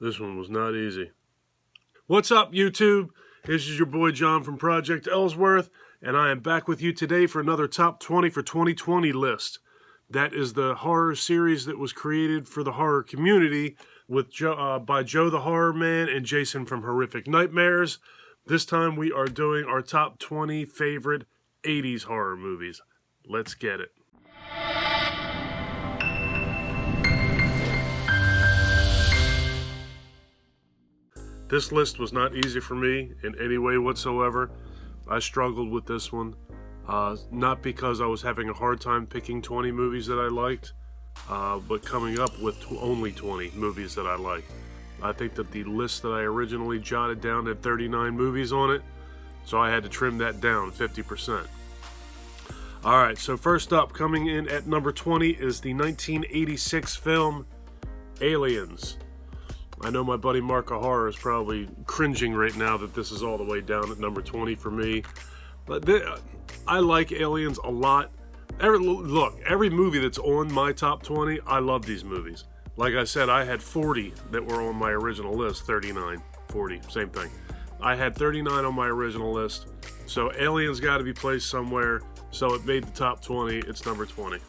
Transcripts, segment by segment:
This one was not easy. What's up, YouTube? This is your boy John from Project Ellsworth, and I am back with you today for another Top 20 for 2020 list. That is the horror series that was created for the horror community with by Joe the Horror Man and Jason from Horrific Nightmares. This time we are doing our top 20 favorite 80s horror movies. Let's get it. This list was not easy for me in any way whatsoever. I struggled with this one, not because I was having a hard time picking 20 movies that I liked, but coming up with only 20 movies that I liked. I think that the list that I originally jotted down had 39 movies on it, so I had to trim that down 50%. Alright, so first up, coming in at number 20 is the 1986 film Aliens. I know my buddy Mark of Horror is probably cringing right now that this is all the way down at number 20 for me. But I like Aliens a lot. Every movie that's on my top 20, I love these movies. Like I said, I had 40 that were on my original list. 39, 40, same thing. I had 39 on my original list. So Aliens got to be placed somewhere. So it made the top 20. It's number 20.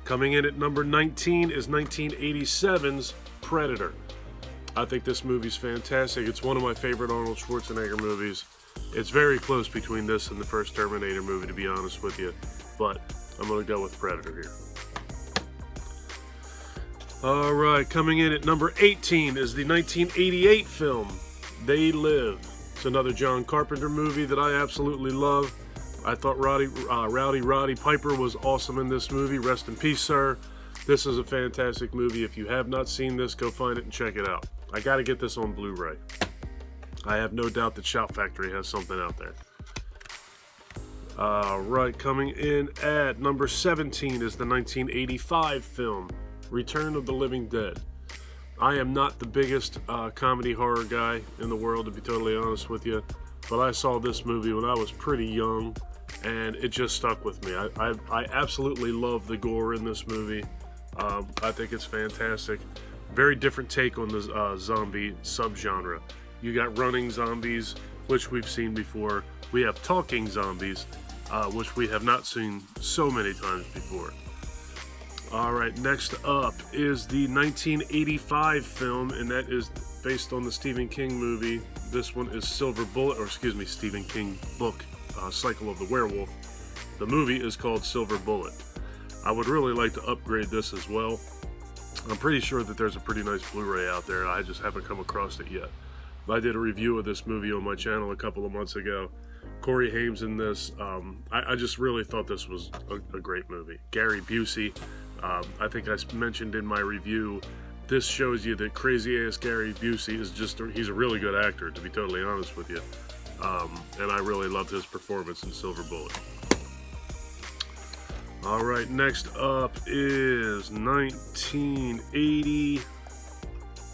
Coming in at number 19 is 1987's Predator. I think this movie's fantastic. It's one of my favorite Arnold Schwarzenegger movies. It's very close between this and the first Terminator movie, to be honest with you. But I'm going to go with Predator here. Alright, coming in at number 18 is the 1988 film They Live. It's another John Carpenter movie that I absolutely love. I thought Roddy Piper was awesome in this movie. Rest in peace, sir. This is a fantastic movie. If you have not seen this, go find it and check it out. I got to get this on Blu-ray. I have no doubt that Shout Factory has something out there. Right, coming in at number 17 is the 1985 film Return of the Living Dead. I am not the biggest comedy horror guy in the world, to be totally honest with you, but I saw this movie when I was pretty young, and it just stuck with me. I absolutely love the gore in this movie. I think it's fantastic. Very different take on the zombie subgenre. You got running zombies, which we've seen before. We have talking zombies, which we have not seen so many times before. Alright, next up is the 1985 film, and that is based on the Stephen King movie. This one is Stephen King book, Cycle of the Werewolf. The movie is called Silver Bullet. I would really like to upgrade this as well. I'm pretty sure that there's a pretty nice Blu-ray out there. I just haven't come across it yet. I did a review of this movie on my channel a couple of months ago. Corey Haim's in this. I just really thought this was a great movie. Gary Busey. I think I mentioned in my review, this shows you that crazy-ass Gary Busey is he's a really good actor, to be totally honest with you. And I really loved his performance in Silver Bullet. Alright, next up is 1980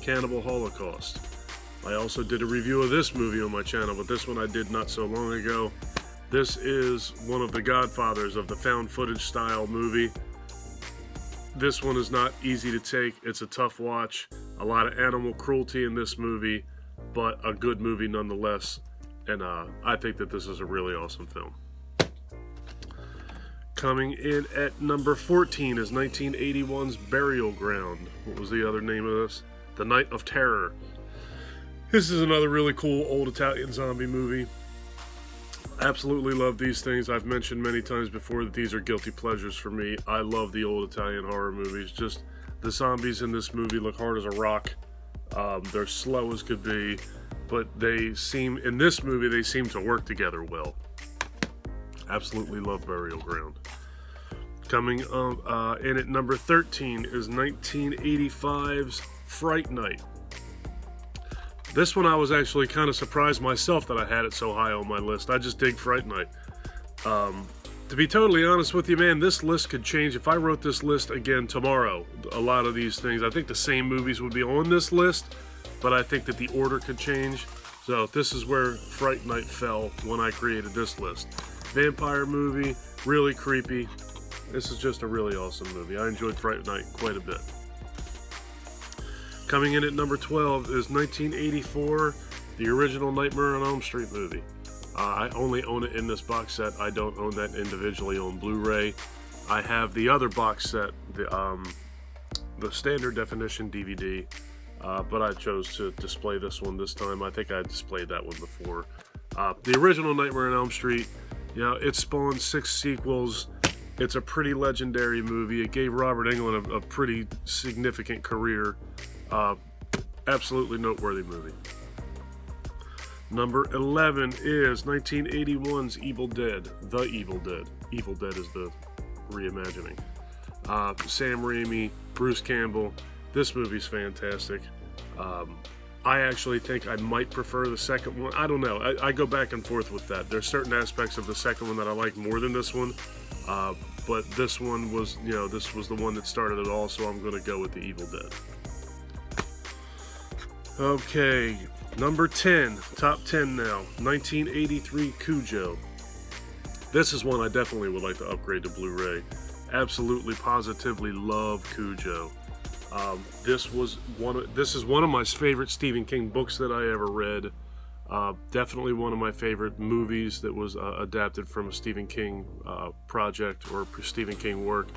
Cannibal Holocaust. I also did a review of this movie on my channel, but this one I did not so long ago. This is one of the godfathers of the found footage style movie. This one is not easy to take. It's a tough watch. A lot of animal cruelty in this movie, but a good movie nonetheless. And I think that this is a really awesome film. Coming in at number 14 is 1981's Burial Ground. What was the other name of this? The Night of Terror. This is another really cool old Italian zombie movie. Absolutely love these things. I've mentioned many times before that these are guilty pleasures for me. I love the old Italian horror movies. Just the zombies in this movie look hard as a rock. They're slow as could be, but in this movie, they seem to work together well. Absolutely love Burial Ground. Coming in at number 13 is 1985's Fright Night. This one I was actually kind of surprised myself that I had it so high on my list. I just dig Fright Night. To be totally honest with you, man, this list could change. If I wrote this list again tomorrow, a lot of these things, I think the same movies would be on this list, but I think that the order could change. So this is where Fright Night fell when I created this list. Vampire movie, really creepy. This is just a really awesome movie. I enjoyed Fright Night quite a bit. Coming in at number 12 is 1984, the original Nightmare on Elm Street movie. I only own it in this box set. I don't own that individually on Blu-ray. I have the other box set, the standard definition DVD, but I chose to display this one this time. I think I displayed that one before. The original Nightmare on Elm Street, you know, it spawned 6 sequels. It's a pretty legendary movie. It gave Robert Englund a pretty significant career. Absolutely noteworthy movie. Number 11 is 1981's Evil Dead. The Evil Dead. Evil Dead is the reimagining. Sam Raimi, Bruce Campbell. This movie's fantastic. I actually think I might prefer the second one. I don't know. I go back and forth with that. There's certain aspects of the second one that I like more than this one. But this one was, you know, this was the one that started it all, so I'm going to go with the Evil Dead. Okay, number 10, top 10 now, 1983 Cujo. This is one I definitely would like to upgrade to Blu-ray. Absolutely, positively love Cujo. This is one of my favorite Stephen King books that I ever read. Definitely one of my favorite movies that was adapted from a Stephen King project or Stephen King work.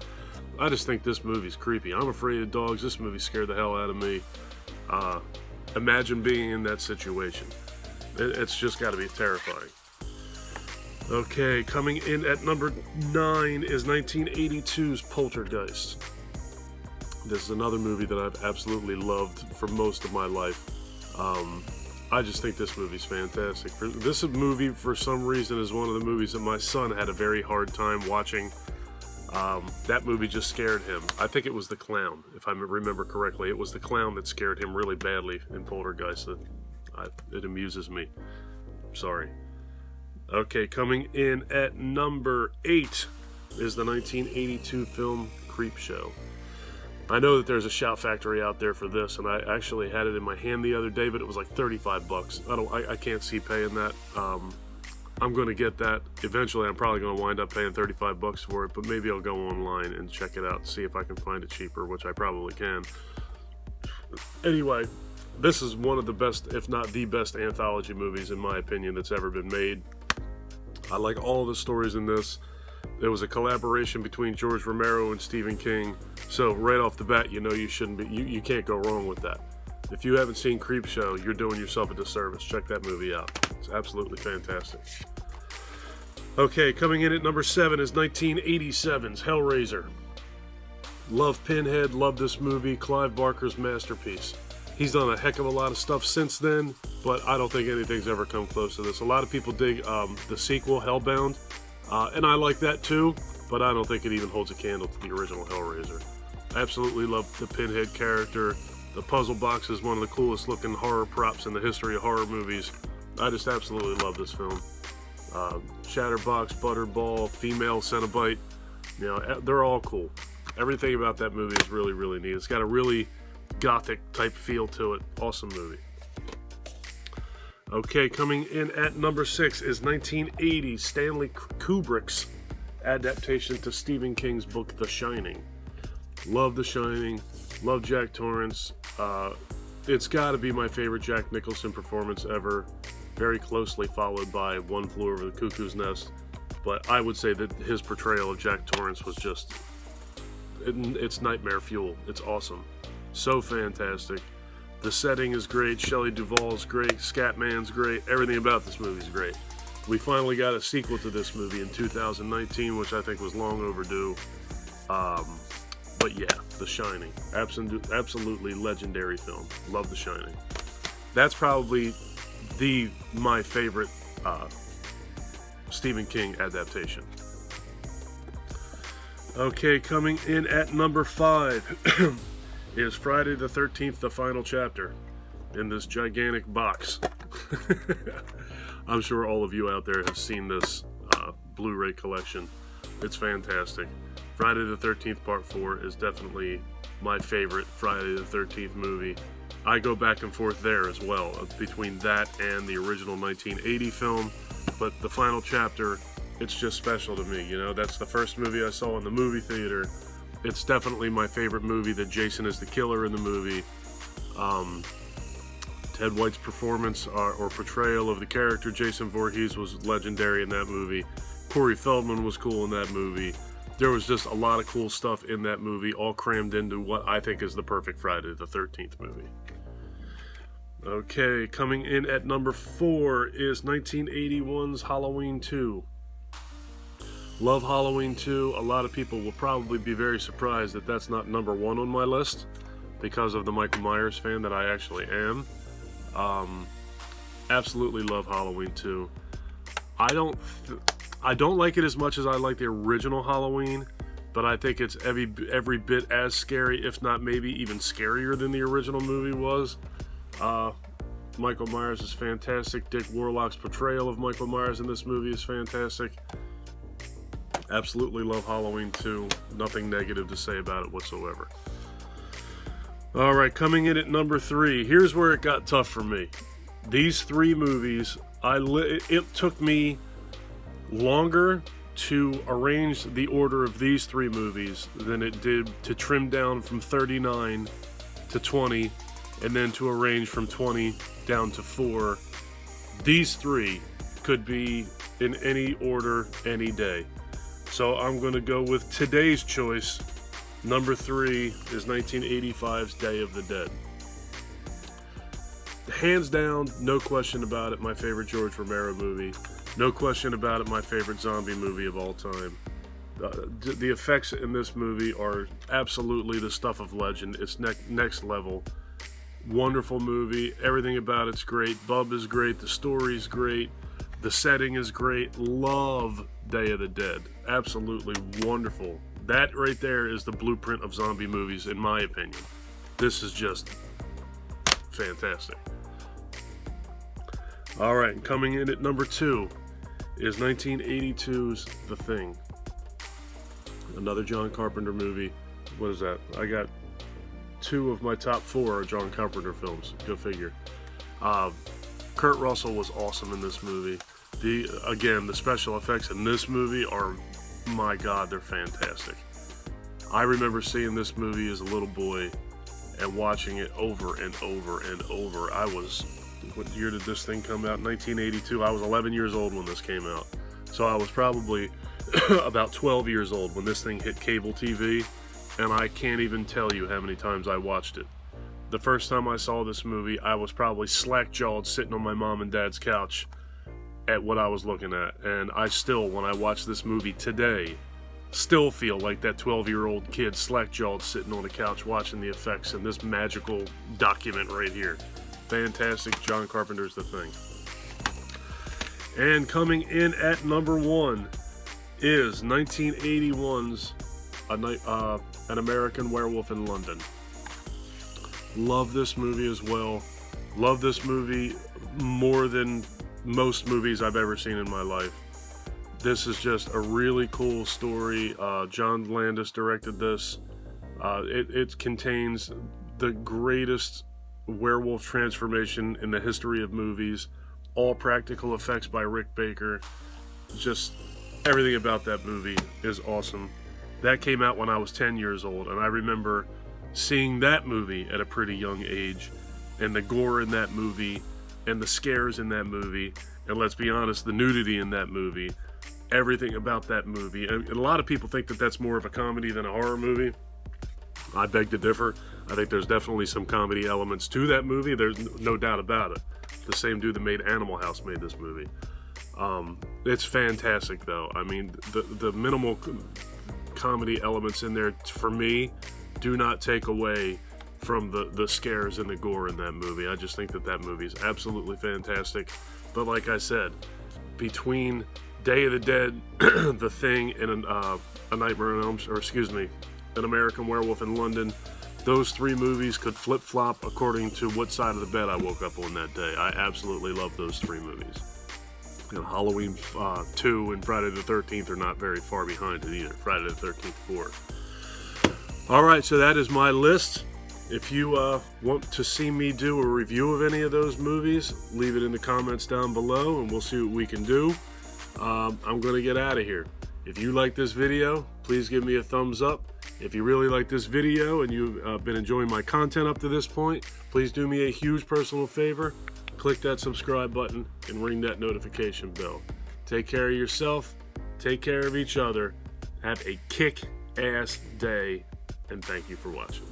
I just think this movie's creepy. I'm afraid of dogs. This movie scared the hell out of me. Imagine being in that situation. It's just got to be terrifying. Okay, coming in at number 9 is 1982's Poltergeist. This is another movie that I've absolutely loved for most of my life. I just think this movie's fantastic. This movie, for some reason, is one of the movies that my son had a very hard time watching. That movie just scared him. I think it was the clown, if I remember correctly. It was the clown that scared him really badly in Poltergeist. It amuses me. Sorry. Okay, coming in at number 8 is the 1982 film Creepshow. I know that there's a Shout Factory out there for this, and I actually had it in my hand the other day, but it was like 35 bucks. I can't see paying that. I'm going to get that. Eventually, I'm probably going to wind up paying 35 bucks for it, but maybe I'll go online and check it out and see if I can find it cheaper, which I probably can. Anyway, this is one of the best, if not the best, anthology movies, in my opinion, that's ever been made. I like all the stories in this. There was a collaboration between George Romero and Stephen King, so right off the bat, you know you shouldn't be. You can't go wrong with that. If you haven't seen Creepshow, you're doing yourself a disservice. Check that movie out. It's absolutely fantastic. Okay, coming in at number 7 is 1987's Hellraiser. Love Pinhead, love this movie, Clive Barker's masterpiece. He's done a heck of a lot of stuff since then, but I don't think anything's ever come close to this. A lot of people dig the sequel, Hellbound, and I like that too, but I don't think it even holds a candle to the original Hellraiser. I absolutely love the Pinhead character. The puzzle box is one of the coolest looking horror props in the history of horror movies. I just absolutely love this film. Shatterbox, Butterball, female Cenobite, you know, they're all cool. Everything about that movie is really, really neat. It's got a really gothic type feel to it. Awesome movie. Okay, coming in at number 6 is 1980 Stanley Kubrick's adaptation to Stephen King's book, The Shining. Love The Shining. Love Jack Torrance. It's got to be my favorite Jack Nicholson performance ever. Very closely followed by One Flew Over the Cuckoo's Nest. But I would say that his portrayal of Jack Torrance was just... It's nightmare fuel. It's awesome. So fantastic. The setting is great. Shelley Duvall's great. Scatman's great. Everything about this movie is great. We finally got a sequel to this movie in 2019, which I think was long overdue. But yeah, The Shining. Absolutely legendary film. Love The Shining. That's probably my favorite Stephen King adaptation. Okay, coming in at number 5 is Friday the 13th, the final chapter, in this gigantic box. I'm sure all of you out there have seen this Blu-ray collection. It's fantastic. Friday the 13th Part 4 is definitely my favorite Friday the 13th movie. I go back and forth there as well, between that and the original 1980 film, but the final chapter, it's just special to me. You know, that's the first movie I saw in the movie theater. It's definitely my favorite movie. That Jason is the killer in the movie. Ted White's performance or portrayal of the character Jason Voorhees was legendary in that movie. Corey Feldman was cool in that movie. There was just a lot of cool stuff in that movie, all crammed into what I think is the perfect Friday the 13th movie. Okay, coming in at number 4 is 1981's Halloween 2. Love Halloween 2. A lot of people will probably be very surprised that that's not number 1 on my list because of the Michael Myers fan that I actually am. Absolutely love Halloween 2. I don't like it as much as I like the original Halloween, but I think it's every bit as scary, if not maybe even scarier than the original movie was. Michael Myers is fantastic. Dick Warlock's portrayal of Michael Myers in this movie is fantastic. Absolutely love Halloween 2. Nothing negative to say about it whatsoever. Alright, coming in at number 3. Here's where it got tough for me. These 3 movies, it took me longer to arrange the order of these 3 movies than it did to trim down from 39 to 20 and then to arrange from 20 down to 4. These 3 could be in any order any day. So I'm going to go with today's choice. Number 3 is 1985's Day of the Dead. Hands down, no question about it, my favorite George Romero movie. No question about it, my favorite zombie movie of all time. The effects in this movie are absolutely the stuff of legend. It's next level. Wonderful movie. Everything about it's great. Bub is great. The story's great. The setting is great. Love Day of the Dead. Absolutely wonderful. That right there is the blueprint of zombie movies, in my opinion. This is just fantastic. Alright, coming in at number 2 is 1982's The Thing. Another John Carpenter movie. What is that? I got 2 of my top 4 are John Carpenter films. Go figure. Kurt Russell was awesome in this movie. The special effects in this movie are, my God, they're fantastic. I remember seeing this movie as a little boy and watching it over and over and over. What year did this thing come out? 1982. I was 11 years old when this came out. So I was probably about 12 years old when this thing hit cable TV, and I can't even tell you how many times I watched it. The first time I saw this movie, I was probably slack-jawed sitting on my mom and dad's couch at what I was looking at, and I still, when I watch this movie today, still feel like that 12-year-old kid slack-jawed sitting on the couch watching the effects in this magical document right here. Fantastic. John Carpenter's The Thing. And coming in at number 1 is 1981's An American Werewolf in London. Love this movie as well. Love this movie more than most movies I've ever seen in my life. This is just a really cool story. John Landis directed this. It contains the greatest werewolf transformation in the history of movies. All practical effects by Rick Baker. Just everything about that movie is awesome. That came out when I was 10 years old, and I remember seeing that movie at a pretty young age, and the gore in that movie, and the scares in that movie, and let's be honest, the nudity in that movie, everything about that movie. And a lot of people think that that's more of a comedy than a horror movie. I beg to differ. I think there's definitely some comedy elements to that movie. There's no doubt about it. The same dude that made Animal House made this movie. It's fantastic, though. I mean, the minimal comedy elements in there, for me, do not take away from the scares and the gore in that movie. I just think that movie is absolutely fantastic. But like I said, between Day of the Dead, The Thing, and A Nightmare on Elm Street, or excuse me, An American Werewolf in London, those 3 movies could flip-flop according to what side of the bed I woke up on that day. I absolutely love those 3 movies. And Halloween 2 and Friday the 13th are not very far behind it either. Friday the 13th 4. Alright, so that is my list. If you want to see me do a review of any of those movies, leave it in the comments down below and we'll see what we can do. I'm going to get out of here. If you like this video, please give me a thumbs up. If you really like this video and you've been enjoying my content up to this point, please do me a huge personal favor. Click that subscribe button and ring that notification bell. Take care of yourself. Take care of each other. Have a kick-ass day. And thank you for watching.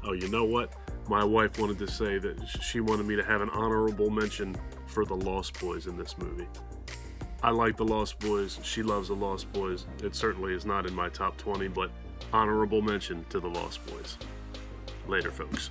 Oh, you know what? My wife wanted to say that she wanted me to have an honorable mention for the Lost Boys in this movie. I like the Lost Boys. She loves the Lost Boys. It certainly is not in my top 20, but honorable mention to the Lost Boys. Later, folks.